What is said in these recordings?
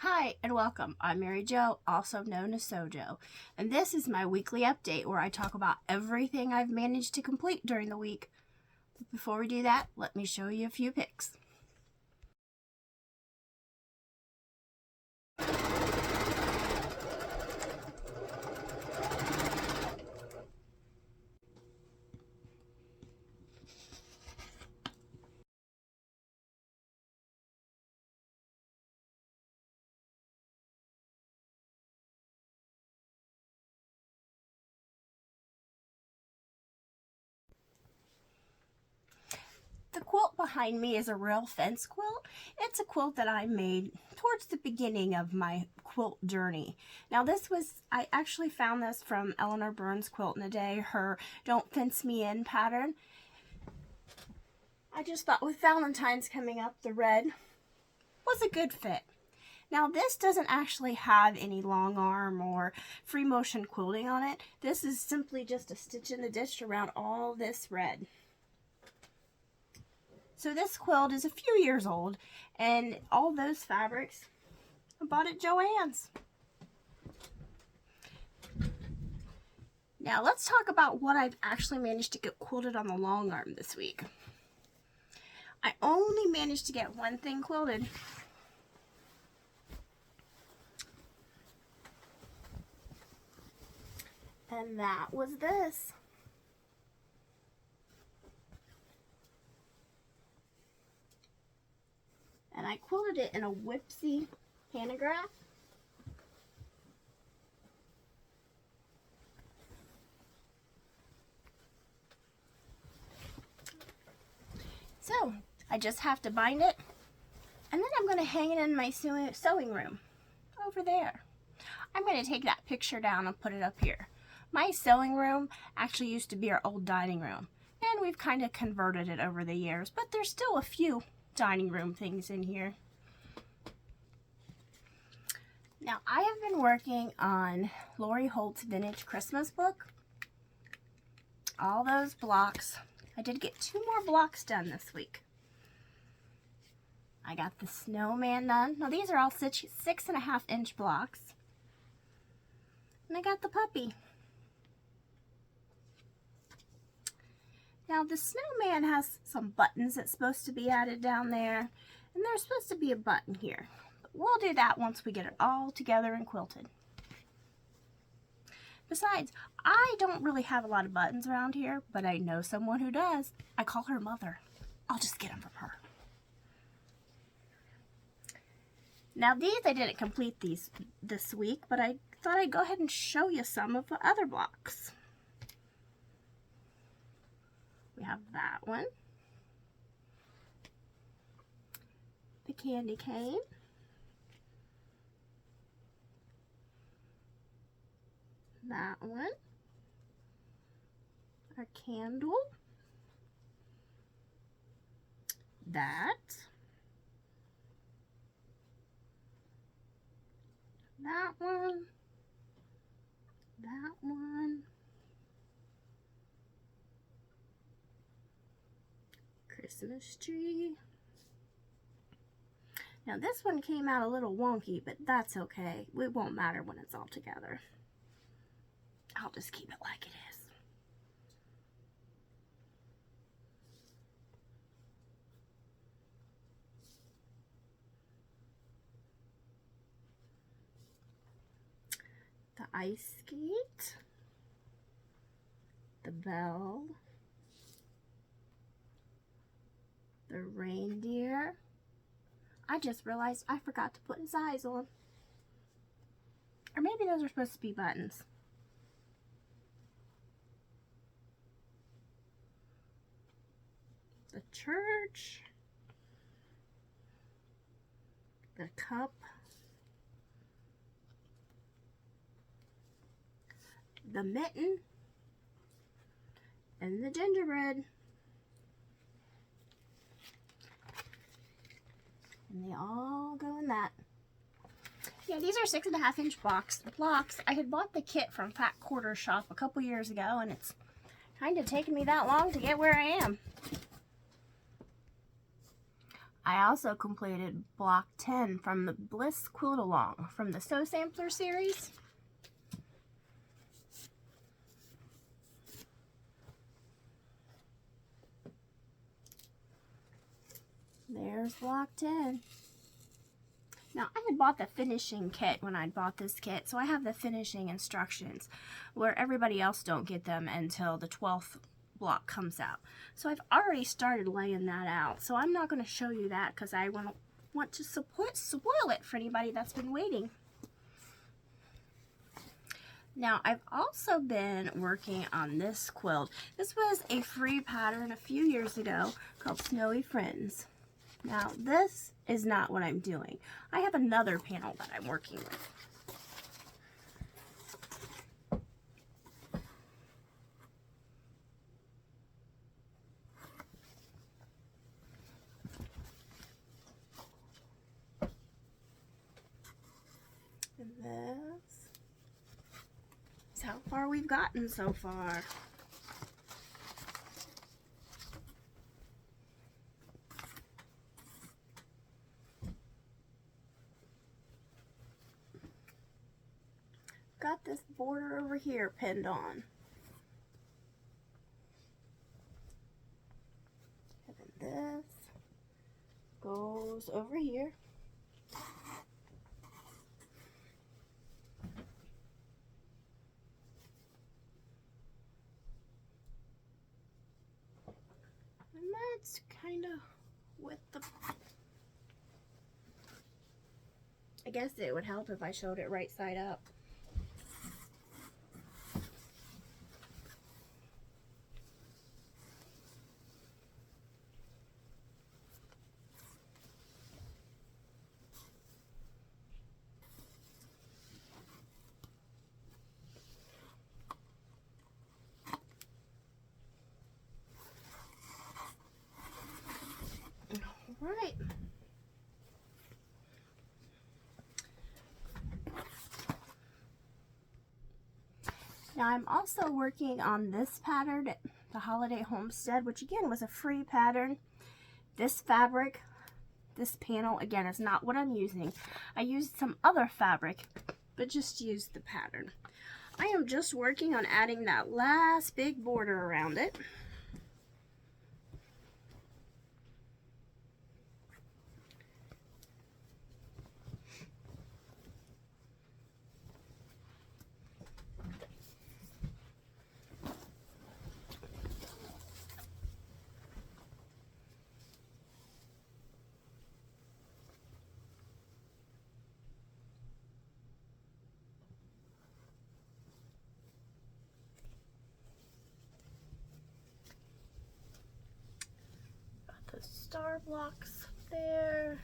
Hi and welcome. I'm Mary Jo, also known as Sojo, and this is my weekly update where I talk about everything I've managed to complete during the week. But before we do that, let me show you a few pics. The quilt behind me is a real fence quilt. It's a quilt that I made towards the beginning of my quilt journey. Now I actually found this from Eleanor Burns' Quilt in a Day, her Don't Fence Me In pattern. I just thought with Valentine's coming up, the red was a good fit. Now this doesn't actually have any long arm or free motion quilting on it. This is simply just a stitch in the ditch around all this red. So this quilt is a few years old, and all those fabrics I bought at Joann's. Now let's talk about what I've actually managed to get quilted on the long arm this week. I only managed to get one thing quilted. And that was this. And I quilted it in a Whipsy pantograph. So I just have to bind it, and then I'm going to hang it in my sewing room over there. I'm going to take that picture down and put it up here. My sewing room actually used to be our old dining room, and we've kind of converted it over the years, but there's still a few dining room things in here. Now I have been working on Lori Holt's Vintage Christmas book. All those blocks. I did get 2 more blocks done this week. I got the snowman done. Now these are all 6.5-inch blocks. And I got the puppy. Now the snowman has some buttons that's supposed to be added down there, and there's supposed to be a button here. But we'll do that once we get it all together and quilted. Besides, I don't really have a lot of buttons around here, but I know someone who does. I call her Mother. I'll just get them from her. Now these, I didn't complete these this week, but I thought I'd go ahead and show you some of the other blocks. We have that one, the candy cane, that one, our candle, that one, that one, Christmas tree. Now this one came out a little wonky, but that's okay. It won't matter when it's all together. I'll just keep it like it is. The ice skate, the bell, the reindeer. I just realized I forgot to put his eyes on. Or maybe those are supposed to be buttons. The church, the cup, the mitten, and the gingerbread. And they all go in that. Yeah, these are 6.5-inch blocks. I had bought the kit from Fat Quarter Shop a couple years ago, and it's kind of taken me that long to get where I am. I I also completed block 10 from the Bliss Quilt Along from the Sew Sampler series. There's block 10. Now, I had bought the finishing kit when I bought this kit, so I have the finishing instructions where everybody else don't get them until the 12th block comes out. So I've already started laying that out, so I'm not going to show you that because I want to spoil it for anybody that's been waiting. Now, I've also been working on this quilt. This was a free pattern a few years ago called Snowy Friends. Now, this is not what I'm doing. I have another panel that I'm working with. And this is how far we've gotten so far. Got this border over here pinned on. And then this goes over here. And that's kind of with the... I guess it would help if I showed it right side up. Right. Now I'm also working on this pattern, the Holiday Homestead, which again was a free pattern. This fabric, this panel, again, is not what I'm using. I used some other fabric, but just used the pattern. I am just working on adding that last big border around it. The star blocks there.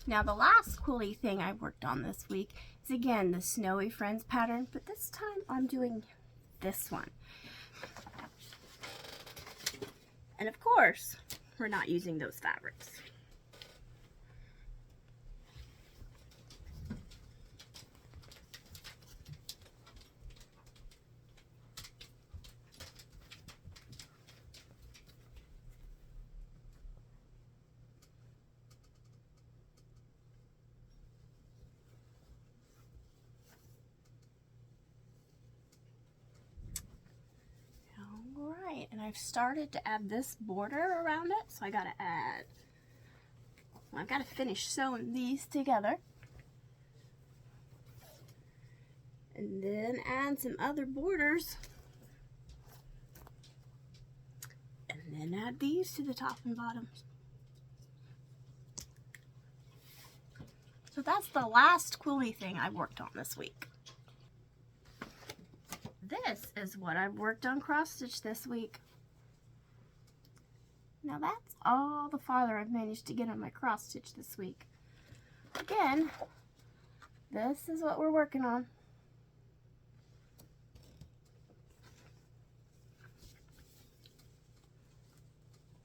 Now the last quilty thing I worked on this week is again the Snowy Friends pattern, but this time I'm doing this one. And of course, we're not using those fabrics. Alright, and I've started to add this border around it, so I gotta add, well, I've gotta finish sewing these together. And then add some other borders. And then add these to the top and bottoms. So that's the last quilty thing I worked on this week. This is what I've worked on cross stitch this week. Now that's all the farther I've managed to get on my cross stitch this week. Again, this is what we're working on.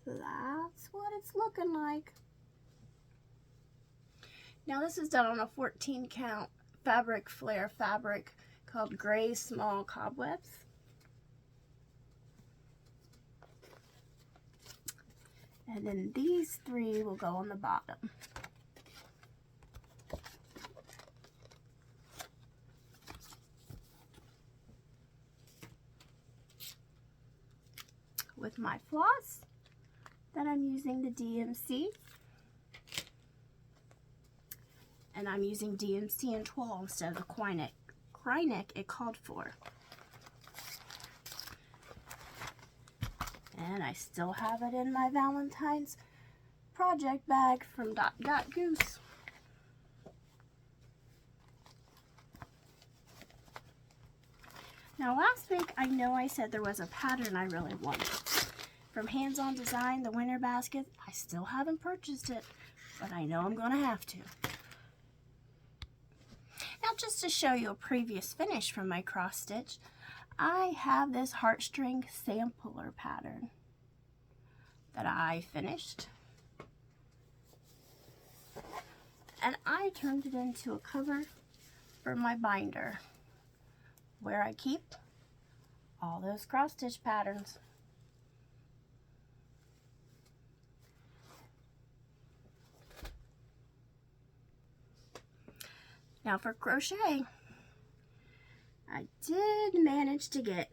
that's what it's looking like. Now this is done on a 14 count fabric flare fabric called Gray Small Cobwebs. And then these three will go on the bottom. With my floss that I'm using the DMC, and I'm using DMC in 12 instead of the Kryneck it called for. And I still have it in my Valentine's project bag from Dot Dot Goose. Now last week I know I said there was a pattern I really wanted. From Hands On Design, the winter basket, I still haven't purchased it, but I know I'm going to have to. Now just to show you a previous finish from my cross stitch, I have this heartstring sampler pattern that I finished. And I turned it into a cover for my binder, where I keep all those cross stitch patterns. Now for crochet, I did manage to get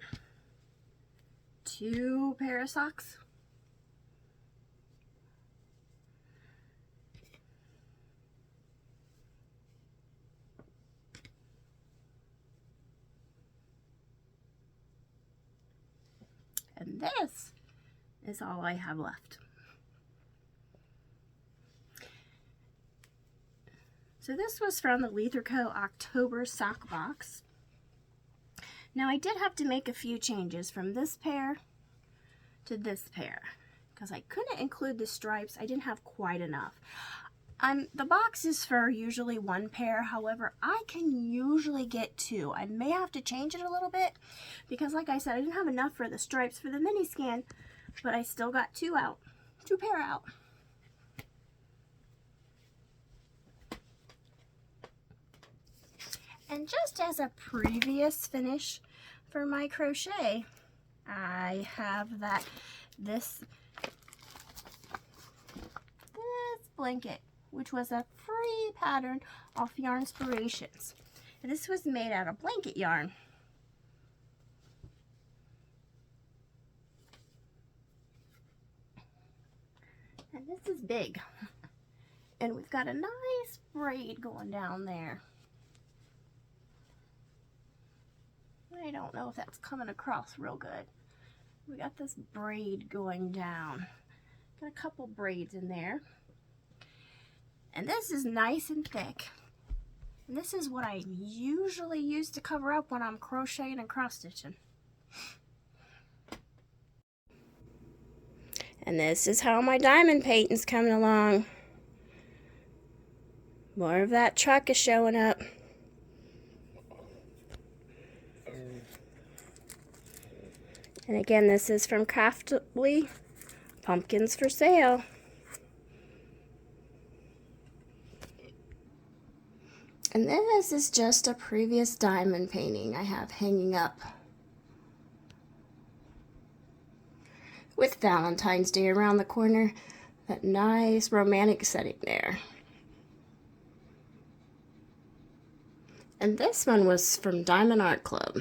2 pair of socks. And this is all I have left. So this was from the Lether Co. October sock box. Now I did have to make a few changes from this pair to this pair because I couldn't include the stripes. I didn't have quite enough. The box is for usually 1 pair. However, I can usually get 2. I may have to change it a little bit because, like I said, I didn't have enough for the stripes for the mini scan, but I still got 2 pair out. And just as a previous finish for my crochet, I have this blanket, which was a free pattern off Yarnspirations. And this was made out of blanket yarn. And this is big. And we've got a nice braid going down there. I don't know if that's coming across real good. We got this braid going down. Got a couple braids in there. And this is nice and thick. And this is what I usually use to cover up when I'm crocheting and cross stitching. And this is how my diamond painting's coming along. More of that truck is showing up. And again, this is from Craftly, Pumpkins for Sale. And this is just a previous diamond painting I have hanging up with Valentine's Day around the corner. That nice romantic setting there. And this one was from Diamond Art Club.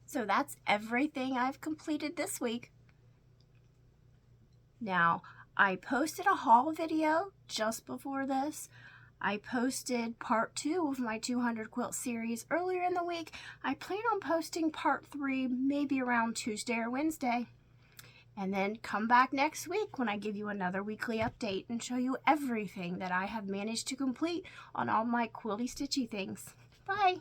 So that's everything I've completed this week. Now, I posted a haul video just before this. I posted part 2 of my 200 quilt series earlier in the week. I plan on posting part 3 maybe around Tuesday or Wednesday. And then come back next week when I give you another weekly update and show you everything that I have managed to complete on all my quilty stitchy things. Bye!